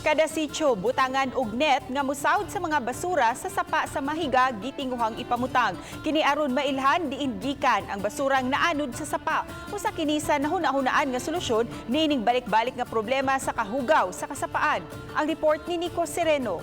Kada sityo, butangan og net nga musawd sa mga basura sa sapa sa Mahiga gitinguhang ipamutang. Kini aron mailhan diin gikan ang basurang naanod sa sapa. Usa kini sa nahuna-hunaan nga solusyon niining balik-balik nga problema sa kahugaw sa kasapaan. Ang report ni Nico Sereno.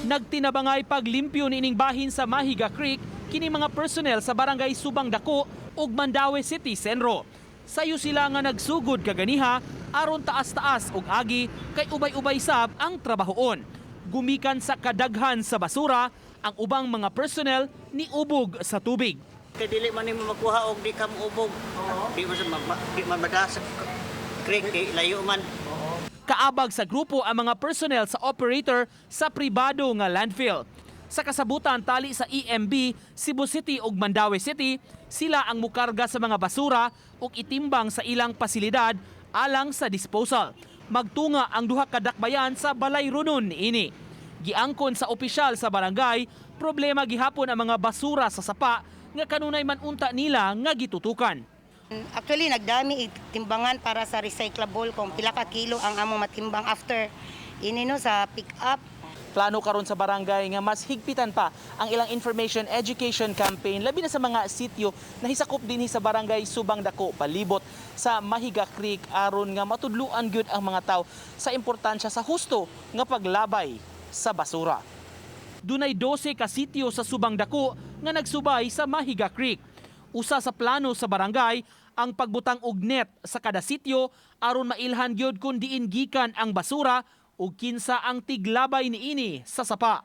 Nagtinabangay paglimpyo niining bahin sa Mahiga Creek kini mga personnel sa barangay Subang Dako ug Mandaue City Senro. Sayo sila nga nagsugod kaganiha aron taas-taas og agi kay ubay-ubay sab ang trabahoon. Gumikan sa kadaghan sa basura ang ubang mga personnel ni ubog sa tubig. Kay dili man nimo makuha og di ka moubog. Di man madas creek di layo man. Kaabag sa grupo ang mga personnel sa operator sa pribado nga landfill. Sa kasabutan tali sa EMB, Cebu City ug Mandaue City, sila ang mukarga sa mga basura ug itimbang sa ilang pasilidad alang sa disposal. Magtunga ang duha ka dakbayan sa balay runon niini. Giangkon sa opisyal sa barangay, problema gihapon ang mga basura sa sapa nga kanunay man unta nila nga gitutukan. Actually, nagdami timbangan para sa recyclable kung pila ka kilo ang among matimbang after inino sa pick-up. Plano karon sa barangay nga mas higpitan pa ang ilang information education campaign labi na sa mga sityo na hisakop dinhi sa barangay Subang Dako palibot sa Mahiga Creek aron nga matudluan gyud ang mga tawo sa importansya sa husto nga paglabay sa basura. Dunay 12 ka sityo sa Subang Dako nga nagsubay sa Mahiga Creek. Usa sa plano sa barangay ang pagbutang og net sa kada sityo aron mailhan gyud kun diin gikan ang basura ug kinsa ang tiglabay niini sa sapa.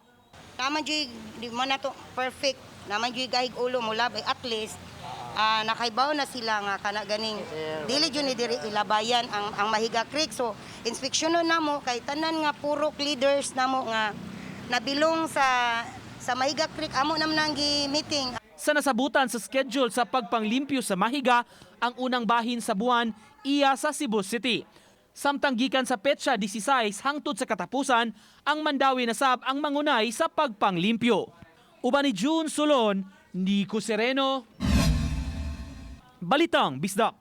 Naman di man na to perfect. Naman gahig ulo mo labay at least nakaibaw na sila nga kana ganing dili jud ni diri ilabayan ang Mahiga Creek. So inspeksyonon namo kay tanan nga puro leaders namo nga nabilong sa Mahiga Creek amo nam nang gi-meeting. Sa nasabutan sa schedule sa pagpanglimpyo sa Mahiga, ang unang bahin sa buwan iya sa Cebu City. Samtang gikan sa petsa 16 hangtod sa katapusan, ang Mandaue na sab ang mangunay sa pagpanglimpyo. Uban ni June Solon, Nico Sereno, Balitang Bisdak.